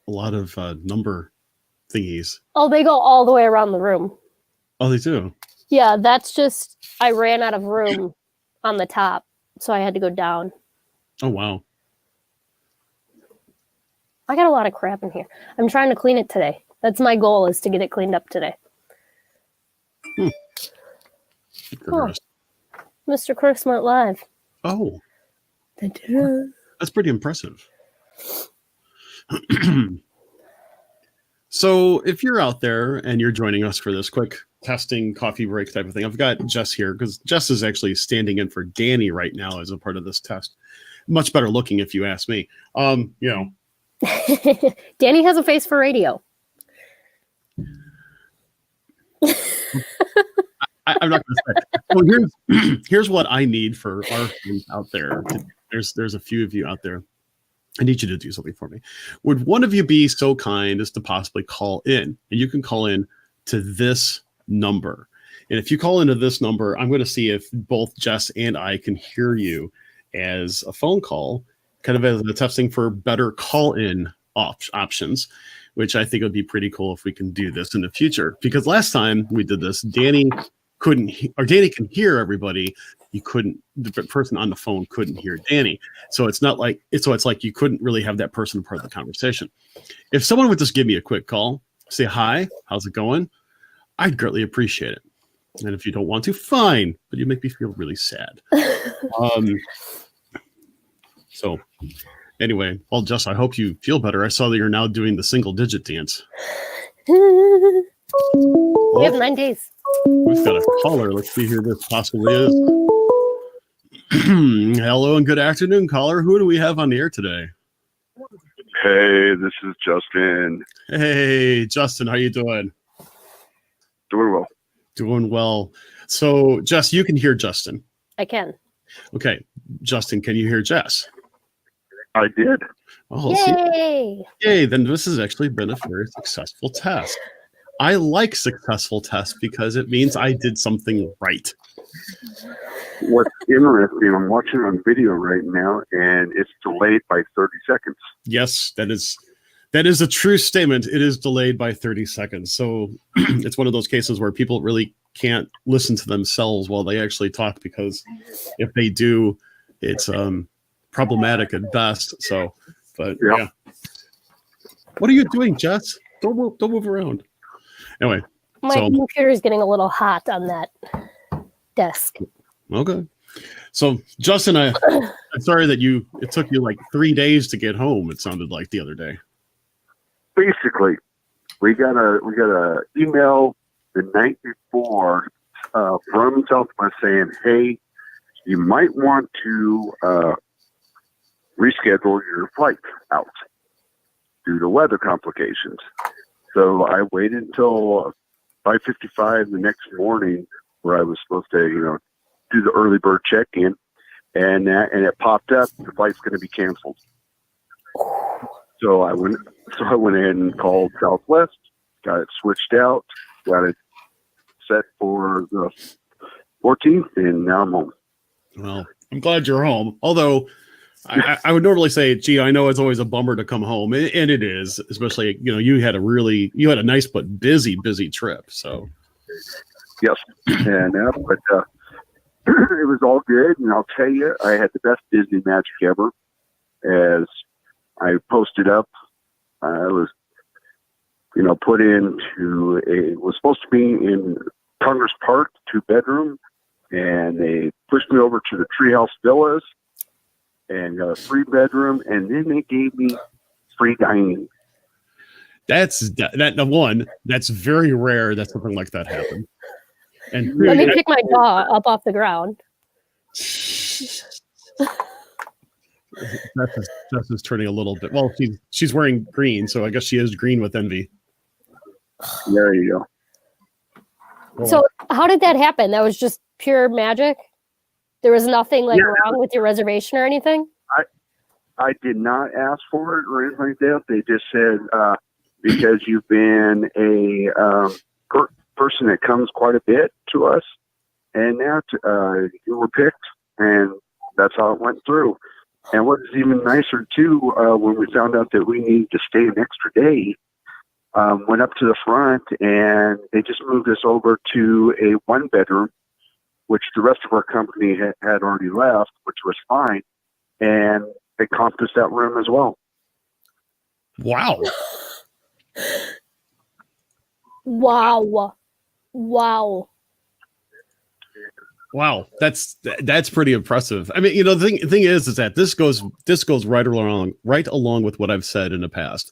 number thingies. Oh, they go all the way around the room. Oh, they do? Yeah, that's just, I ran out of room on the top, so I had to go down. Oh, wow. I got a lot of crap in here. I'm trying to clean it today. That's my goal, is to get it cleaned up today. Oh, Mr. Crooksmart Live. Oh. Ta-da. That's pretty impressive. So if you're out there and you're joining us for this quick testing coffee break type of thing, I've got Jess here because Jess is actually standing in for Danny right now as a part of this test. Much better looking, if you ask me. You know, Danny has a face for radio. I'm not going to say. Well, here's what I need for our friends out there. There's a few of you out there. I need you to do something for me. Would one of you be so kind as to possibly call in? And you can call in to this number. And if you call into this number, I'm going to see if both Jess and I can hear you as a phone call, kind of as a testing for better call-in options, which I think would be pretty cool if we can do this in the future. Because last time we did this, Danny can hear everybody. The person on the phone couldn't hear Danny. So it's like you couldn't really have that person part of the conversation. If someone would just give me a quick call, say, hi, how's it going? I'd greatly appreciate it. And if you don't want to, fine, but you make me feel really sad. So anyway, well, Jess, I hope you feel better. I saw that you're now doing the single digit dance. We have 9 days. We've got a caller. Let's see who this possibly is. Hello and good afternoon, caller. Who do we have on the air today? Hey, this is Justin. Hey, Justin, how you doing? Doing well. Doing well. So, Jess, you can hear Justin. I can. Okay. Justin, can you hear Jess? I did. Oh, yay! Yay, then this has actually been a very successful test. I like successful tests because it means I did something right. What's interesting, I'm watching on video right now, and it's delayed by 30 seconds. Yes, that is a true statement. It is delayed by 30 seconds. So it's one of those cases where people really can't listen to themselves while they actually talk, because if they do, it's problematic at best. So, but yeah. What are you doing, Jess? Don't move around. Anyway, my computer is getting a little hot on that desk. Okay. So, Justin, I'm sorry that it took you like 3 days to get home. It sounded like the other day. Basically, we got a email the night before from Southwest saying, "Hey, you might want to reschedule your flight out due to weather complications." So I waited until 5:55 the next morning, where I was supposed to, do the early bird check-in, and it popped up, the flight's going to be canceled. So I went ahead and called Southwest, got it switched out, got it set for the 14th, and now I'm home. Well, I'm glad you're home. Although I would normally say, gee, I know it's always a bummer to come home, and it is, especially, you had a nice but busy trip. So yes, and but it was all good, and I'll tell you, I had the best Disney magic ever. As I posted up, I was, put into was supposed to be in Congress Park, 2-bedroom, and they pushed me over to the Treehouse Villas and got a 3-bedroom, and then they gave me free dining. That's very rare that something like that happened. And let me pick my jaw up off the ground. Jess is turning a little bit. Well, she's wearing green, so I guess she is green with envy. There you go. So how did that happen? That was just pure magic? There was nothing wrong with your reservation or anything? I did not ask for it or anything like that. They just said, because you've been a person that comes quite a bit to us, and that you were picked, and that's how it went through. And what's even nicer too, when we found out that we needed to stay an extra day, went up to the front and they just moved us over to a 1-bedroom, which the rest of our company had already left, which was fine. And they comped us that room as well. Wow. Wow. Wow. Wow, that's pretty impressive. I mean, the thing is that this goes right along with what I've said in the past.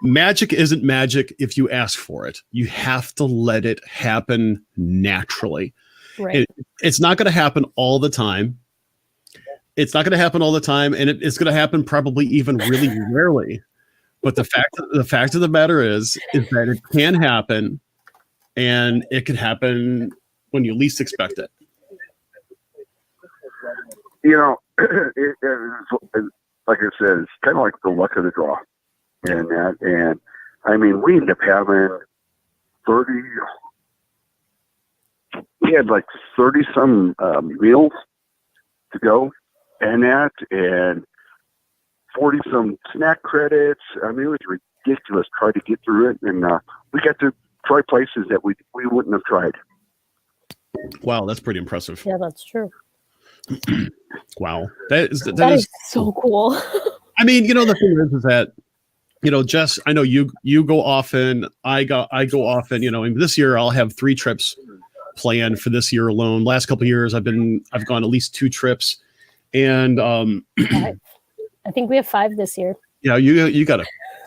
Magic isn't magic if you ask for it. You have to let it happen naturally. Right. It's not going to happen all the time. It's not going to happen all the time, and it's going to happen probably even really rarely. But the fact of the matter is that it can happen, and it can happen when you least expect it. Like I said, it's kind of like the luck of the draw. And I mean, we ended up having 30, we had like 30 some meals to go and 40 some snack credits. I mean, it was ridiculous trying to get through it. And we got to try places that we wouldn't have tried. Wow, that's pretty impressive. Yeah, that's true. Wow. That is so cool. I mean, the thing is that, Jess, I know you go often. I go often. And this year I'll have 3 trips planned for this year alone. Last couple of years I've gone at least 2 trips, and I think we have 5 this year. Yeah, you got a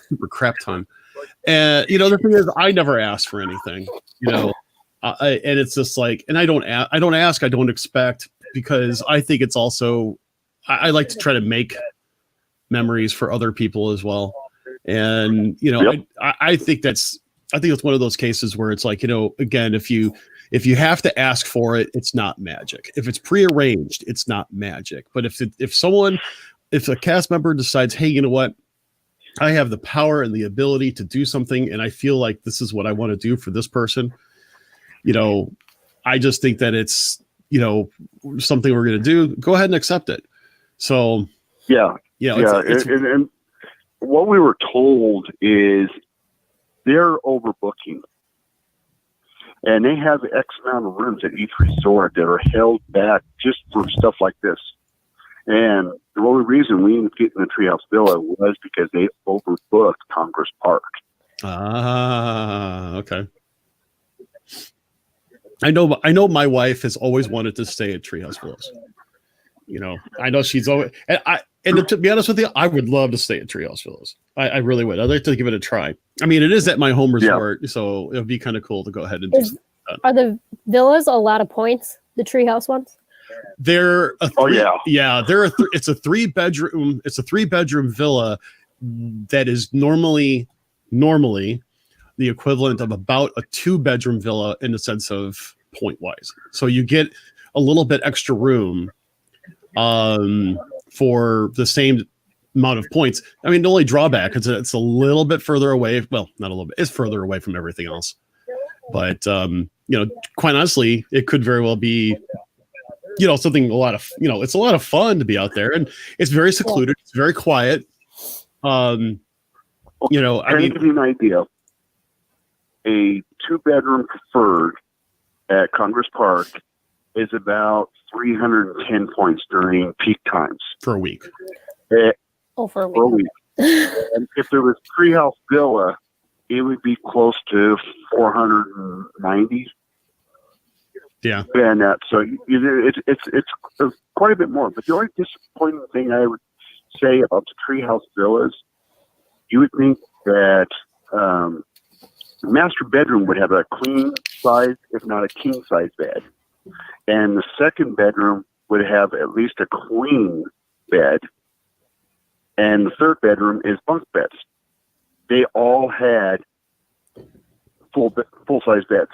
super crap ton. And the thing is, I never ask for anything. And it's just like, and I don't ask, I don't expect, because I think it's also, I like to try to make memories for other people as well. And, Yep. I think it's one of those cases where it's like, again, if you have to ask for it, it's not magic. If it's prearranged, it's not magic. But if a cast member decides, hey, you know what, I have the power and the ability to do something, and I feel like this is what I want to do for this person, I just think that it's, something we're going to do. Go ahead and accept it. So, and what we were told is they're overbooking, and they have X amount of rooms at each resort that are held back just for stuff like this. And the only reason we didn't get in the Treehouse Villa was because they overbooked Congress Park. Ah, okay. I know my wife has always wanted to stay at Treehouse Villas. I know she's always, and to be honest with you, I would love to stay at Treehouse Villas. I really would. I'd like to give it a try. I mean, it is at my home resort, so it would be kind of cool to go ahead and do that. Are the villas a lot of points? The Treehouse ones? They're a it's a 3-bedroom. It's a 3-bedroom villa that is normally the equivalent of about a 2-bedroom villa in the sense of point wise. So you get a little bit extra room for the same amount of points. I mean, the only drawback is that it's a little bit further away. Well, not a little bit. It's further away from everything else. But quite honestly, it could very well be something it's a lot of fun to be out there, and it's very secluded. It's very quiet. I mean, to give you an idea, a 2-bedroom preferred at Congress Park is about 310 points during peak times for a week. For a week. And if there was Treehouse Villa, it would be close to 490. Yeah, and so it's quite a bit more. But the only disappointing thing I would say about the Treehouse Villas, you would think that the master bedroom would have a queen size, if not a king size bed, and the second bedroom would have at least a queen bed, and the third bedroom is bunk beds. They all had full size beds.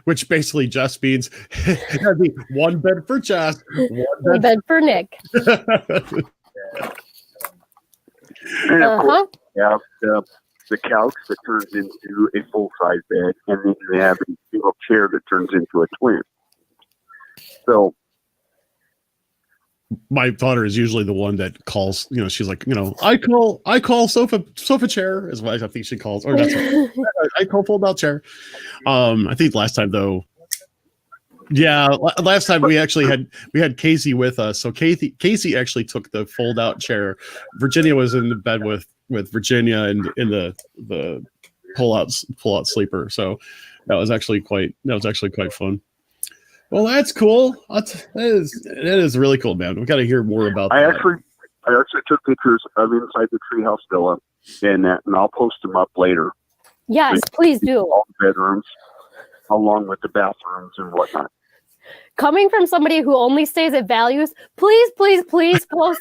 Which basically just means that'd be 1 bed for Jess, 1 bed for Nick. And of course, you have the couch that turns into a full-size bed, and then you have a single chair that turns into a twin. So my daughter is usually the one that calls. She's like, I call sofa chair is what I think she calls, or that's I call fold out chair. I think last time though. Yeah, last time we had Casey with us. So Casey actually took the fold out chair. Virginia was in the bed with Virginia and in the pull out sleeper. So that was actually quite fun. Well, that's cool. That is really cool, man. We got to hear more about I that. actually took pictures of inside the treehouse villa, and I'll post them up later. Yes, please do. All the bedrooms, along with the bathrooms and whatnot. Coming from somebody who only stays at Values, please post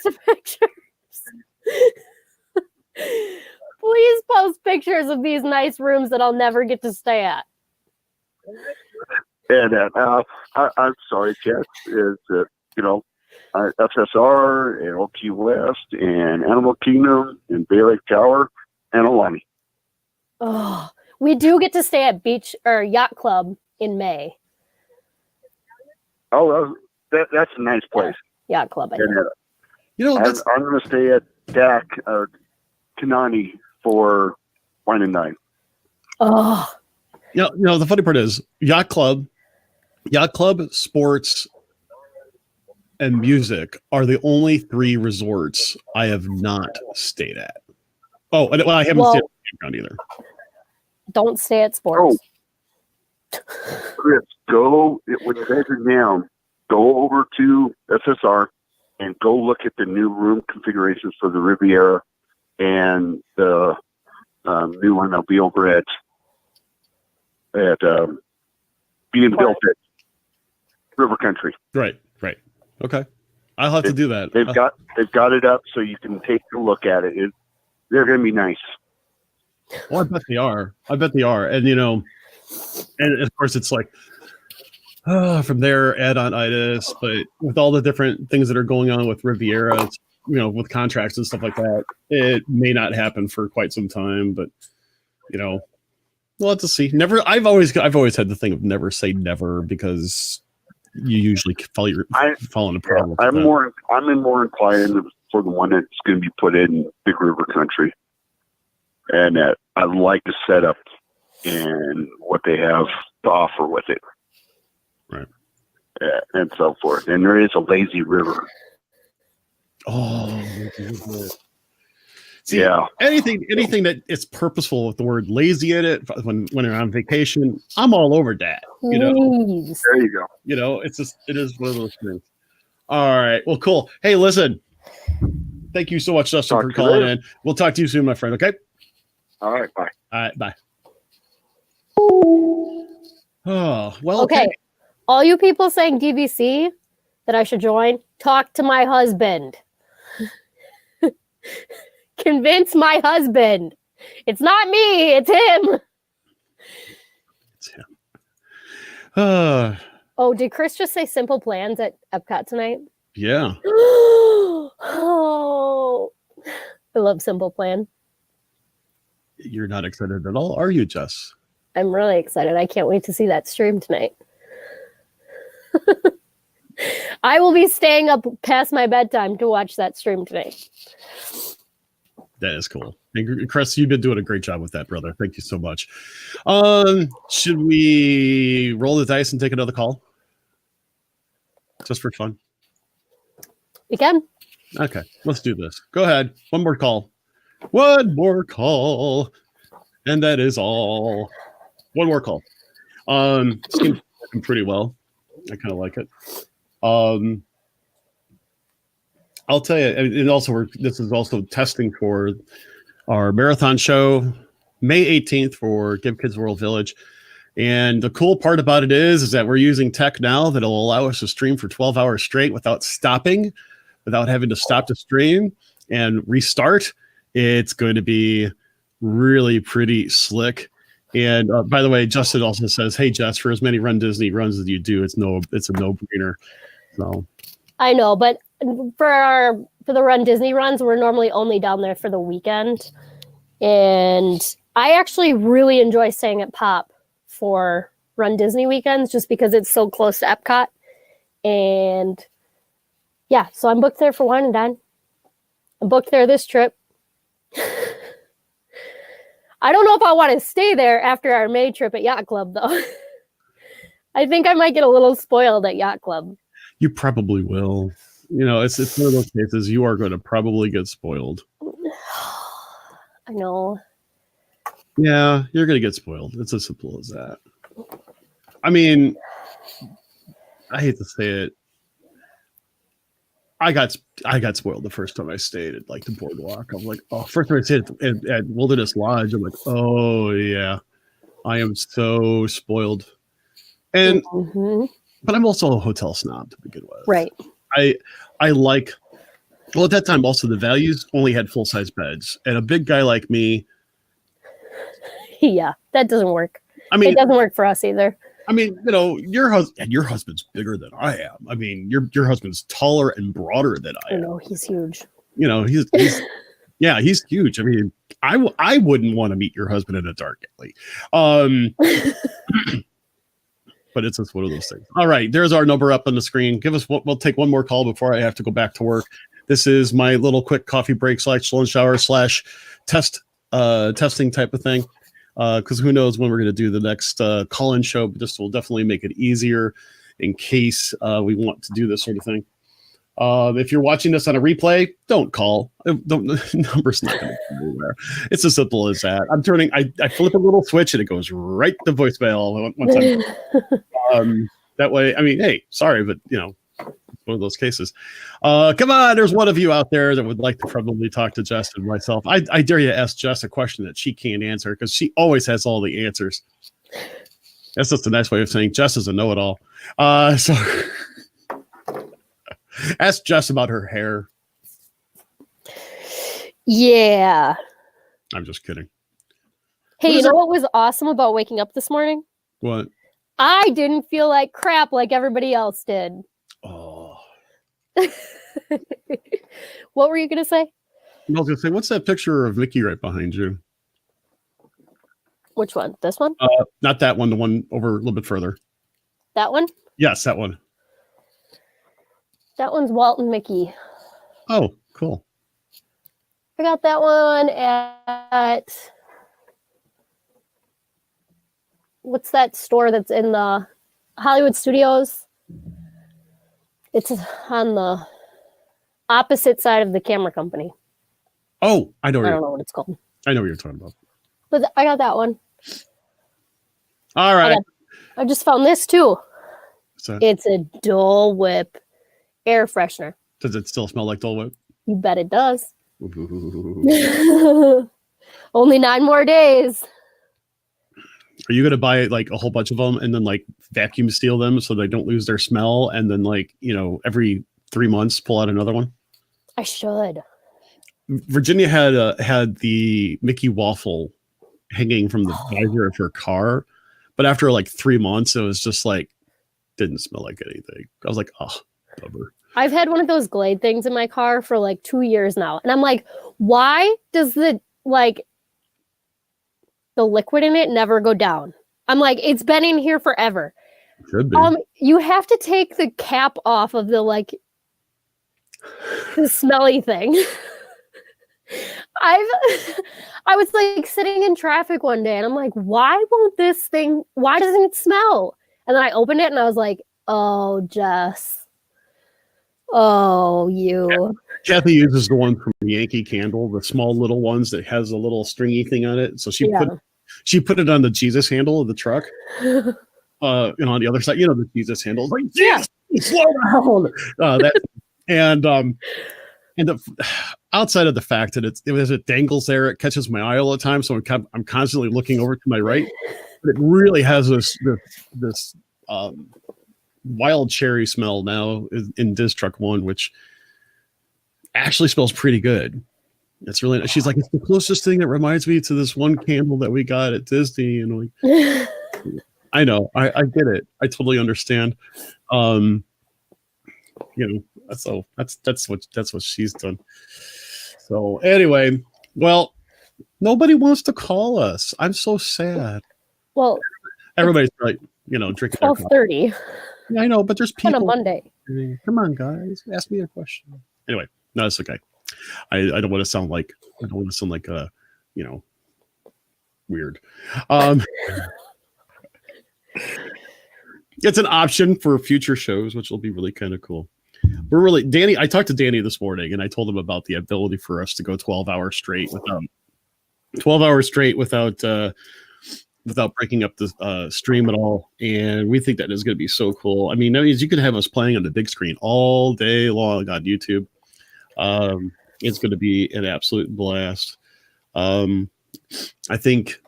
the pictures. Please post pictures of these nice rooms that I'll never get to stay at. And I'm sorry, Jess, is that, FSR and Oak Key West and Animal Kingdom and Bay Lake Tower and Alani. Oh, we do get to stay at Beach or Yacht Club in May. Oh, that's a nice place. Yacht Club, I think. And, I'm going to stay at DAC or Kanani for Wine and Dine. Oh. The funny part is Yacht Club, sports, and music are the only 3 resorts I have not stayed at. Oh, and I haven't stayed at the campground either. Don't stay at sports. Chris, when you guys are down, go over to SSR and go look at the new room configurations for the Riviera and the new one that'll be over at being built at River Country. Right. Okay, I'll have to do that. They've got it up so you can take a look at it. They're going to be nice. Well, I bet they are. And and of course it's like from there add-on-itis, but with all the different things that are going on with Riviera, it's, with contracts and stuff like that, it may not happen for quite some time. But we'll have to see. I've always had the thing of never say never, because you usually fall in a problem. I'm more inclined for the one that's going to be put in Big River Country, and that I like the setup and what they have to offer with it, right? And so forth. And there is a lazy river. Oh, see, yeah. Anything that is purposeful with the word lazy in it when you're on vacation, I'm all over that. Please. There you go. It is one of those things. All right. Well, cool. Hey, listen. Thank you so much, Justin, for calling in. We'll talk to you soon, my friend. Okay. All right. Bye. All right. Bye. Oh, well. Okay. All you people saying DVC that I should join, talk to my husband. Convince my husband. It's not me. It's him. Oh, did Chris just say Simple Plans at Epcot tonight? Yeah. Oh, I love Simple Plan. You're not excited at all, are you, Jess? I'm really excited. I can't wait to see that stream tonight. I will be staying up past my bedtime to watch that stream tonight. That is cool. And Chris, you've been doing a great job with that, brother. Thank you so much. Should we roll the dice and take another call? Just for fun. We can. Okay, let's do this. Go ahead. One more call. And that is all. One more call. It's working pretty well. I kind of like it. I'll tell you, and also this is also testing for our marathon show, May 18th for Give Kids World Village. And the cool part about it is that we're using tech now that'll allow us to stream for 12 hours straight without stopping, without having to stop the stream and restart. It's going to be really pretty slick. And by the way, Justin also says, "Hey, Jess, for as many Run Disney runs as you do, it's a no-brainer." So I know, but for the Run Disney runs, we're normally only down there for the weekend, and I actually really enjoy staying at Pop for Run Disney weekends just because it's so close to Epcot, and Yeah, so I'm booked there for wine and dine. I'm booked there this trip. I don't know if I want to stay there after our May trip at Yacht Club, though. I think I might get a little spoiled at Yacht Club. You probably will. You know, it's one of those cases you are going to probably get spoiled. I know. Yeah, you're going to get spoiled. It's as simple as that. I mean, I hate to say it. I got spoiled the first time I stayed at like the boardwalk. I'm like, oh, first time I stayed at Wilderness Lodge, I'm like, oh yeah, I am so spoiled. And but I'm also a hotel snob to begin with. Right. I like, well, at that time also the values only had full size beds, and a big guy like me. Yeah, that doesn't work. I mean, it doesn't work for us either. I mean, you know, your husband's bigger than I am. I mean, your husband's taller and broader than I am. I know, he's huge. You know, he's yeah, he's huge. I mean, I wouldn't want to meet your husband in a dark alley. But it's just one of those things. All right, there's our number up on the screen. We'll take one more call before I have to go back to work. This is my little quick coffee break / lunch hour / testing type of thing. Because who knows when we're going to do the next call-in show, but this will definitely make it easier in case we want to do this sort of thing. If you're watching this on a replay, don't call. The number's not going to go anywhere. It's as simple as that. I flip a little switch and it goes right to voicemail once that way. I mean, hey, sorry, but you know, one of those cases. Come on, there's one of you out there that would like to probably talk to Jess and myself. I dare you to ask Jess a question that she can't answer because she always has all the answers. That's just a nice way of saying Jess is a know-it-all. So ask Jess about her hair. Yeah. I'm just kidding. Hey, you know what was awesome about waking up this morning? What? I didn't feel like crap like everybody else did. Oh. What were you going to say? I was going to say, what's that picture of Mickey right behind you? Which one? This one? Not that one. The one over a little bit further. That one? Yes, that one. That one's Walt and Mickey. Oh, cool. I got that one at... What's that store that's in the Hollywood Studios? It's on the opposite side of the camera company. Oh, I know. I don't know what it's called. I know what you're talking about. But I got that one. All right. I just found this too. So, It's a Dole Whip air freshener. does it still smell like Dole Whip? You bet it does. Ooh. Only 9 more days. Are you going to buy like a whole bunch of them and then like vacuum seal them so they don't lose their smell? And then like, you know, every 3 months, pull out another one? I should. Virginia had the Mickey waffle hanging from the visor of her car. But after like 3 months, it was just like, didn't smell like anything. I was like, oh, bummer. I've had one of those Glade things in my car for like 2 years now. And I'm like, why does the liquid in it never go down? I'm like, it's been in here forever. Should be. You have to take the cap off of the smelly thing. I was like sitting in traffic one day and I'm like, why doesn't it smell? And then I opened it and I was like, oh, Jess. Oh, you. Kathy uses the one from Yankee Candle, the small little ones that has a little stringy thing on it. So she put it on the Jesus handle of the truck. On the other side, the Jesus handle. Like, yes, slow down. Outside of the fact that it dangles there, it catches my eye all the time. So I'm constantly looking over to my right. But it really has this wild cherry smell now in Diz Truck 1, which actually smells pretty good. It's really nice. She's like, it's the closest thing that reminds me to this one candle that we got at Disney. And like, I know, I get it. I totally understand. So that's what she's done. So anyway, well, nobody wants to call us. I'm so sad. Well, everybody's like, drinking 12:30. I know, but there's people on a Monday. Come on, guys, ask me a question. Anyway, no, it's okay. I don't want to sound like you know, weird. It's an option for future shows, which will be really kind of cool. I talked to Danny this morning, and I told him about the ability for us to go 12 hours straight without breaking up the stream at all. And we think that is going to be so cool. I mean, you could have us playing on the big screen all day long on YouTube. It's going to be an absolute blast. I think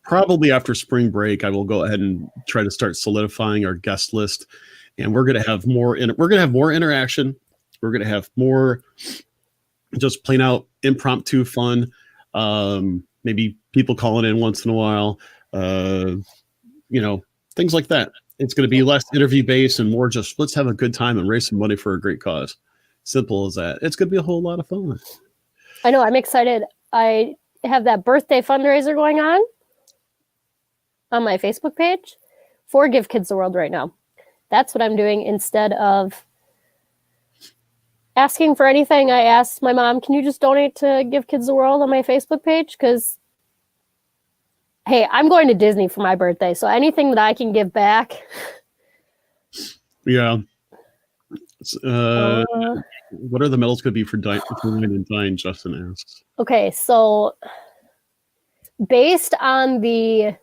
probably after spring break, I will go ahead and try to start solidifying our guest list, and we're going to have more interaction. We're going to have more just plain out impromptu fun. Maybe people calling in once in a while, things like that. It's going to be less interview based and more just let's have a good time and raise some money for a great cause. Simple as that. It's going to be a whole lot of fun. I know. I'm excited. I have that birthday fundraiser going on my Facebook page for Give Kids the World right now. That's what I'm doing instead of asking for anything. I asked my mom, can you just donate to Give Kids the World on my Facebook page? Because, hey, I'm going to Disney for my birthday, so anything that I can give back. Yeah. What are the medals going to be for Wine and Dine, Justin asks. Okay, so based on the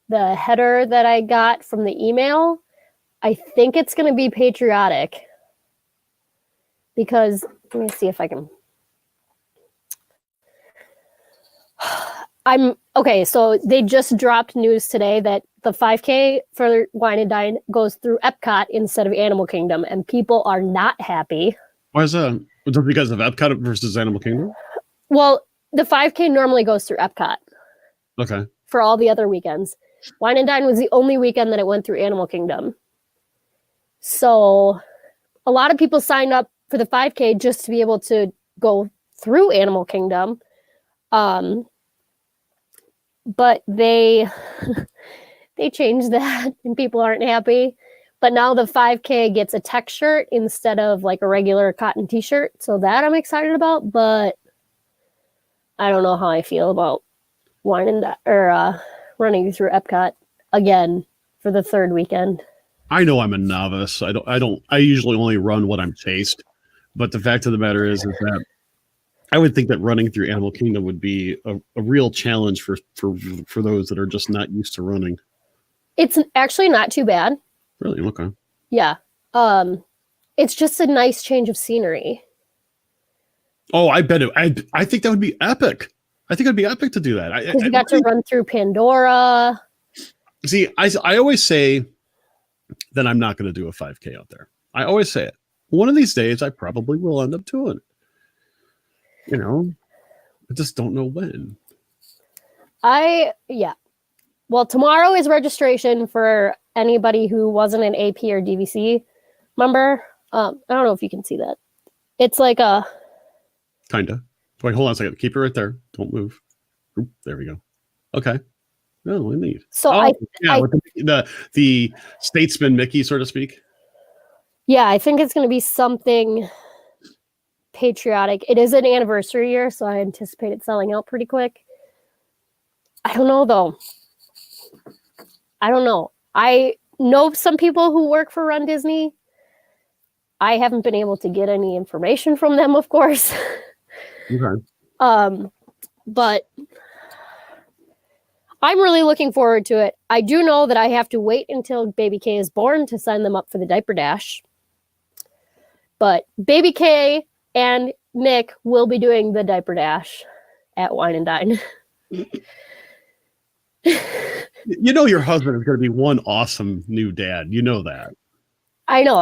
header that I got from the email, I think it's going to be patriotic. Because, let me see if I can. Okay, so they just dropped news today that the 5K for Wine and Dine goes through Epcot instead of Animal Kingdom, and people are not happy. Why is that? Is it because of Epcot versus Animal Kingdom? Well, the 5K normally goes through Epcot. Okay. For all the other weekends. Wine and Dine was the only weekend that it went through Animal Kingdom. So a lot of people signed up for the 5K just to be able to go through Animal Kingdom. But they changed that and people aren't happy. But now the 5K gets a tech shirt instead of like a regular cotton t-shirt. So that I'm excited about, but I don't know how I feel about running through Epcot again for the third weekend. I know I'm a novice. I usually only run what I'm chased. But the fact of the matter is that I would think that running through Animal Kingdom would be a real challenge for those that are just not used to running. It's actually not too bad. Really? Okay. Yeah. It's just a nice change of scenery. Oh, I bet it. I think that would be epic. I think it'd be epic to do that. Because you got to run through Pandora. See, I always say that I'm not going to do a 5K out there. I always say it. One of these days, I probably will end up doing it. I just don't know when. Well, tomorrow is registration for anybody who wasn't an AP or DVC member. I don't know if you can see that. It's like a... Kinda. Wait, hold on a second. Keep it right there. Don't move. Oop, there we go. Okay. No, we need. So with the statesman Mickey, so to speak. Yeah, I think it's going to be something patriotic. It is an anniversary year, so I anticipate it selling out pretty quick. I don't know, though. I don't know. I know some people who work for Run Disney. I haven't been able to get any information from them, of course. Okay. But I'm really looking forward to it. I do know that I have to wait until Baby K is born to sign them up for the diaper dash. But Baby K and Nick will be doing the diaper dash at Wine and Dine. Your husband is going to be one awesome new dad. You know that. I know.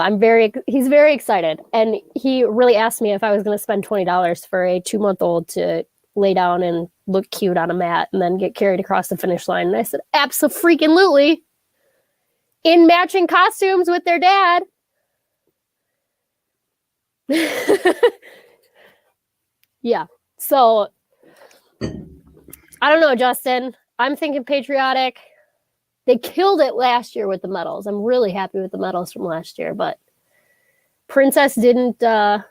He's very excited. And he really asked me if I was going to spend $20 for a 2-month-old to lay down and look cute on a mat and then get carried across the finish line. And I said, abso-freaking-lutely. In matching costumes with their dad. Yeah. So, I don't know, Justin. I'm thinking patriotic. They killed it last year with the medals. I'm really happy with the medals from last year, but Princess didn't do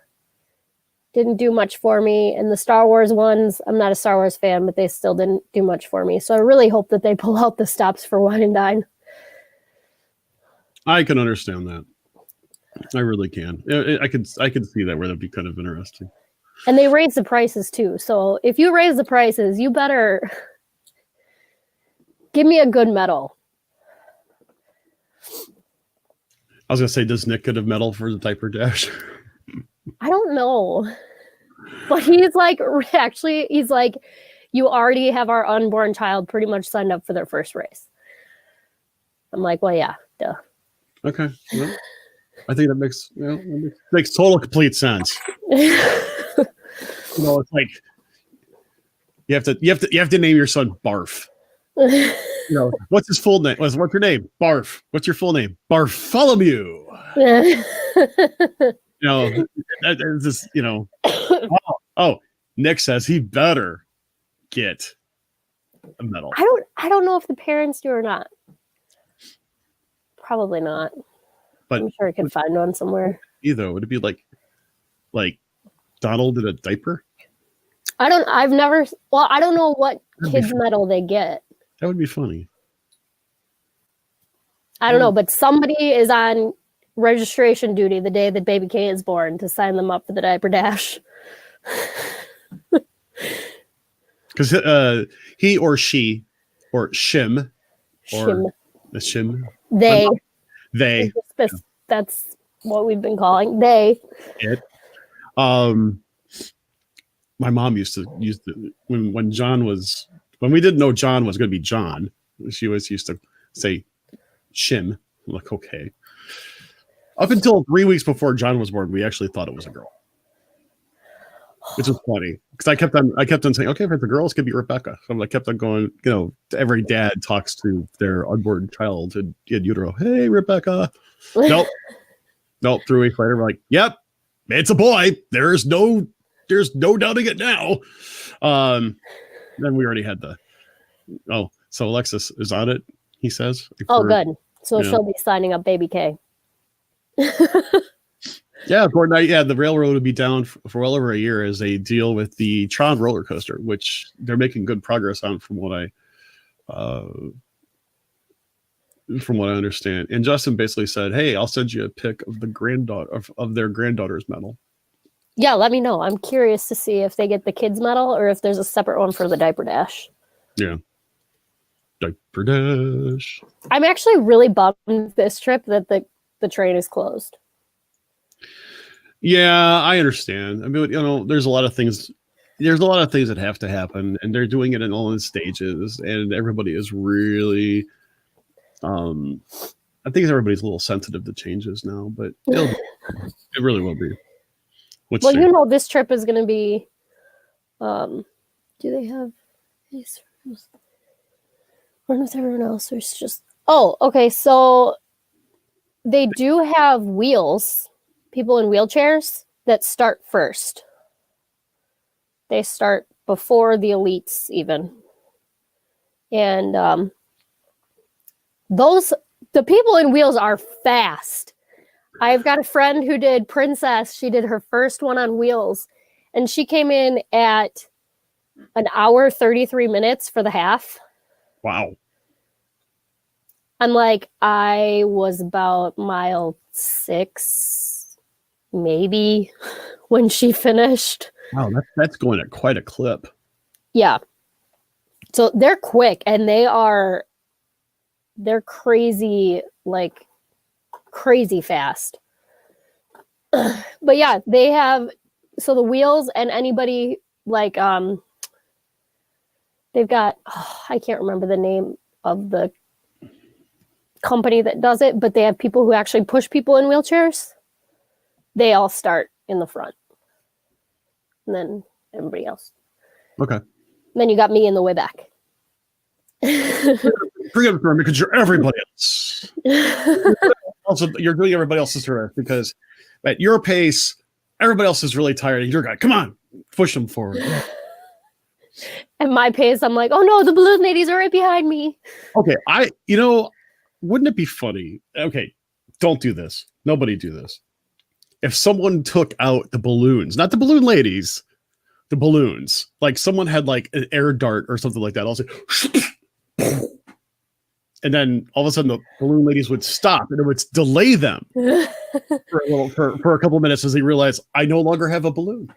much for me. And the Star Wars ones, I'm not a Star Wars fan, but they still didn't do much for me. So I really hope that they pull out the stops for Wine and Dine. I can understand that. I really can. I could see that where that'd be kind of interesting. And they raised the prices too. So if you raise the prices, you better give me a good medal. I was gonna say, does Nick get a medal for the diaper dash? I don't know. But he's like, you already have our unborn child pretty much signed up for their first race. I'm like, well, yeah, duh. Okay. Well, I think that makes total complete sense. It's like you have to name your son Barf. What's his full name? What's your name? Barf. What's your full name? Bartholomew. It's just, oh, Nick says he better get a medal. I don't know if the parents do or not. Probably not. But I'm sure I could find one somewhere. Either would it be like Donald in a diaper? I don't know what kids medal they get. That would be funny. I don't know, but somebody is on registration duty the day that baby K is born to sign them up for the diaper dash. Because he or she or Shim or the Shim. They. That's what we've been calling they. It. My mom used to use when we didn't know John was going to be John. She always used to say Shim. I'm like, okay. Up until 3 weeks before John was born, we actually thought it was a girl, which is funny because I kept on saying, okay, if it's a girl, it's gonna be Rebecca. So I kept on going. Every dad talks to their unborn child in utero. Hey, Rebecca. Nope. 3 weeks later, we're like, yep, it's a boy. There's no doubting it now. Then we already had so Alexis is on it. He says. Good. So she'll be signing up baby K. Yeah, Gordon. The railroad would be down for well over a year as they deal with the Tron roller coaster, which they're making good progress on, from what I understand. And Justin basically said, "Hey, I'll send you a pic of the granddaughter of their granddaughter's medal." Yeah, let me know. I'm curious to see if they get the kids medal or if there's a separate one for the diaper dash. Yeah. Diaper dash. I'm actually really bummed this trip that the train is closed. Yeah, I understand. I mean, there's a lot of things that have to happen, and they're doing it in all in stages, and everybody is really I think everybody's a little sensitive to changes now, but it really will be. This trip is going to be do they have these? Or with everyone else, there's just okay, so they do have wheels, people in wheelchairs that start first. They start before the elites even. And the people in wheels are fast. I've got a friend who did Princess. She did her first one on wheels, and she came in at an hour, 33 minutes for the half. Wow. I'm like, I was about mile 6, maybe, when she finished. Wow, that's going at quite a clip. Yeah. So they're quick, and they're crazy, like crazy fast. But yeah, they have, so the wheels and anybody like, they've got, I can't remember the name of the company that does it, but they have people who actually push people in wheelchairs. They all start in the front. And then everybody else. Okay. And then you got me in the way back. Forget it, because you're everybody else. Also, you're doing everybody else's service because at your pace, everybody else is really tired. And you're going, come on, push them forward. At my pace, I'm like, oh no, the balloon ladies are right behind me. Okay, wouldn't it be funny? Okay, don't do this. Nobody do this. If someone took out the balloons, not the balloon ladies, the balloons, like someone had like an air dart or something like that, also, and then all of a sudden the balloon ladies would stop and it would delay them for a couple of minutes as they realize I no longer have a balloon.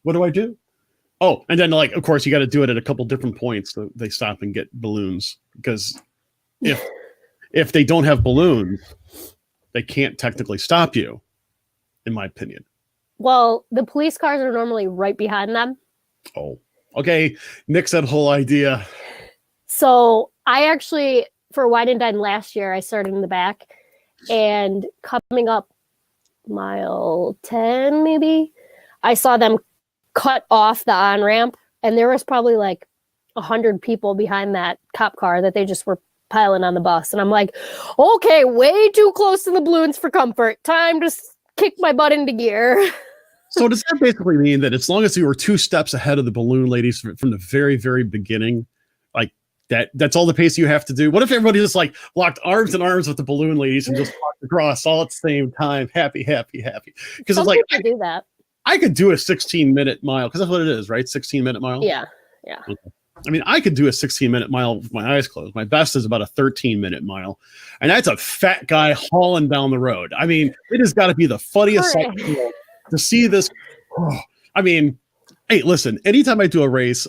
What do I do? Oh, and then like, of course, you got to do it at a couple different points. So they stop and get balloons because if they don't have balloons, they can't technically stop you, in my opinion. Well, the police cars are normally right behind them. Oh, okay. Nix that whole idea. So I actually, for Wine and Dine last year, I started in the back, and coming up mile 10, maybe, I saw them cut off the on-ramp, and there was probably like 100 people behind that cop car that they just were piling on the bus. And I'm like, okay, way too close to the balloons for comfort. Time to kick my butt into gear. So does that basically mean that as long as you were 2 steps ahead of the balloon ladies from the very, very beginning, like that's all the pace you have to do? What if everybody just like locked arms in arms with the balloon ladies and just walked across all at the same time? Happy. Because it's like, I do that. I could do a 16-minute mile because that's what it is, right? 16-minute mile. Yeah. Okay. I mean, I could do a 16-minute mile with my eyes closed. My best is about a 13-minute mile, and that's a fat guy hauling down the road. I mean, it has got to be the funniest sight in the world to see this. Oh, I mean, hey, listen. Anytime I do a race,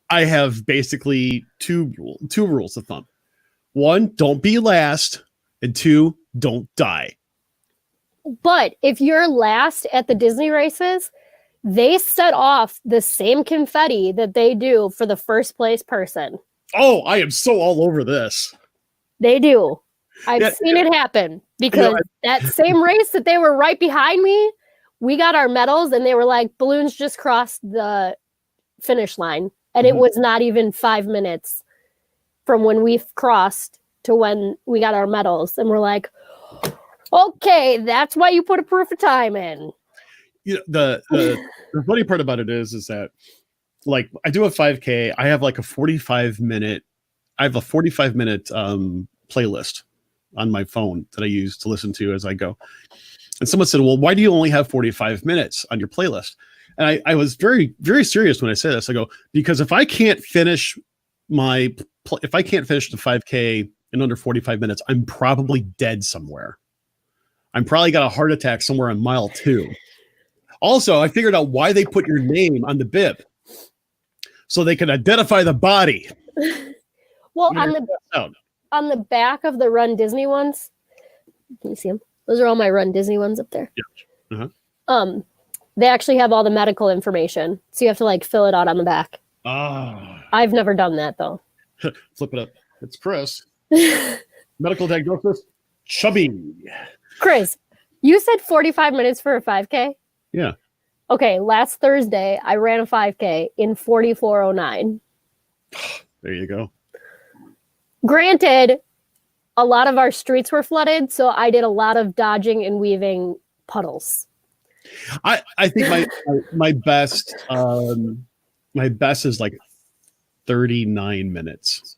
I have basically two rules of thumb. 1, don't be last, and 2, don't die. But if you're last at the Disney races, they set off the same confetti that they do for the first place person. Oh, I am so all over this. They do. I've seen it happen because that same race that they were right behind me, we got our medals and they were like, balloons just crossed the finish line. And it was not even 5 minutes from when we crossed to when we got our medals. And we're like, okay, that's why you put a proof of time in. You know, the funny part about it is that like I do a 5K, I have like a 45-minute playlist on my phone that I use to listen to as I go. And someone said, well, why do you only have 45 minutes on your playlist? And I was very, very serious when I said this. I go, because if I can't finish the 5K in under 45 minutes, I'm probably dead somewhere. I'm probably got a heart attack somewhere on mile 2. Also, I figured out why they put your name on the bib so they can identify the body. Well, on the back of the Run Disney ones, can you see them? Those are all my Run Disney ones up there. Yeah. Uh-huh. They actually have all the medical information, so you have to like fill it out on the back. I've never done that though. Flip it up. It's Chris. Medical diagnosis: chubby. Chris, you said 45 minutes for a 5K? Yeah. Okay, last Thursday, I ran a 5K in 44:09. There you go. Granted, a lot of our streets were flooded, so I did a lot of dodging and weaving puddles. I think my best is like 39 minutes.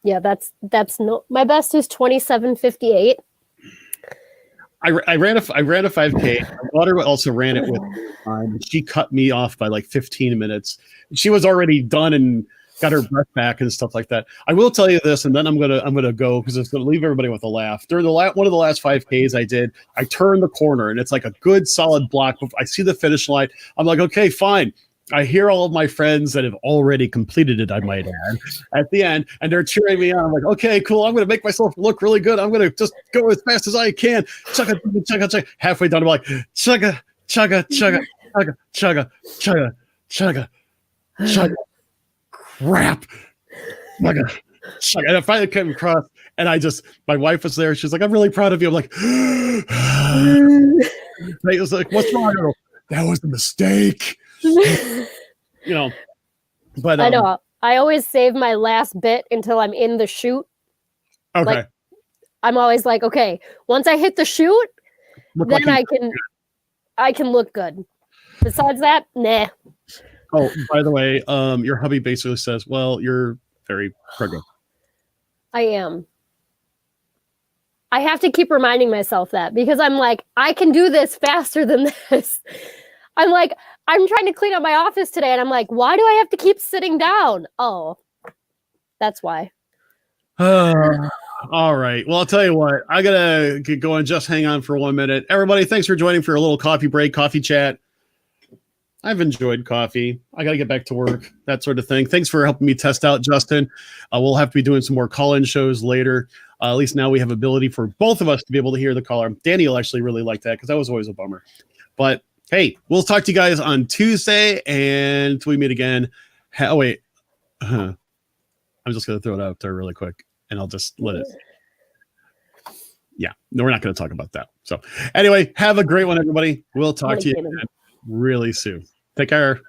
Yeah, that's no. My best is 27:58. I ran a 5K. My daughter also ran it with time. She cut me off by like 15 minutes. She was already done and got her breath back and stuff like that. I will tell you this, and then I'm gonna go because it's gonna leave everybody with a laugh. During one of the last 5Ks I did, I turned the corner and it's like a good solid block. I see the finish line. I'm like, okay, fine. I hear all of my friends that have already completed it, I might add, at the end, and they're cheering me on. I'm like, okay, cool. I'm going to make myself look really good. I'm going to just go as fast as I can. Chugga, chugga, chugga. Halfway done, I'm like, chugga, chugga, chugga, chugga, chugga, chugga, chugga, chugga. Crap. Chugga, chugga. And I finally came across, and my wife was there. She's like, I'm really proud of you. I'm like, I was like, what's wrong? I go, that was a mistake. But I know. I always save my last bit until I'm in the chute. Okay. Like, I'm always like, okay, once I hit the chute, then I can look good. Besides that, nah. Oh, by the way, your hubby basically says, well, you're very progressive. I am. I have to keep reminding myself that because I'm like, I can do this faster than this. I'm like, I'm trying to clean up my office today and I'm like, why do I have to keep sitting down? Oh, that's why. All right. Well, I'll tell you what, I gotta get going. Just hang on for 1 minute. Everybody, thanks for joining for a little coffee break, coffee chat. I've enjoyed coffee. I got to get back to work, that sort of thing. Thanks for helping me test out, Justin. We'll have to be doing some more call-in shows later. At least now we have ability for both of us to be able to hear the caller. Danny will actually really like that because that was always a bummer. But hey, we'll talk to you guys on Tuesday, and until we meet again. Wait. I'm just going to throw it out there really quick, and I'll just let it. Yeah, no, we're not going to talk about that. So anyway, have a great one, everybody. We'll talk to you again really soon. Take care.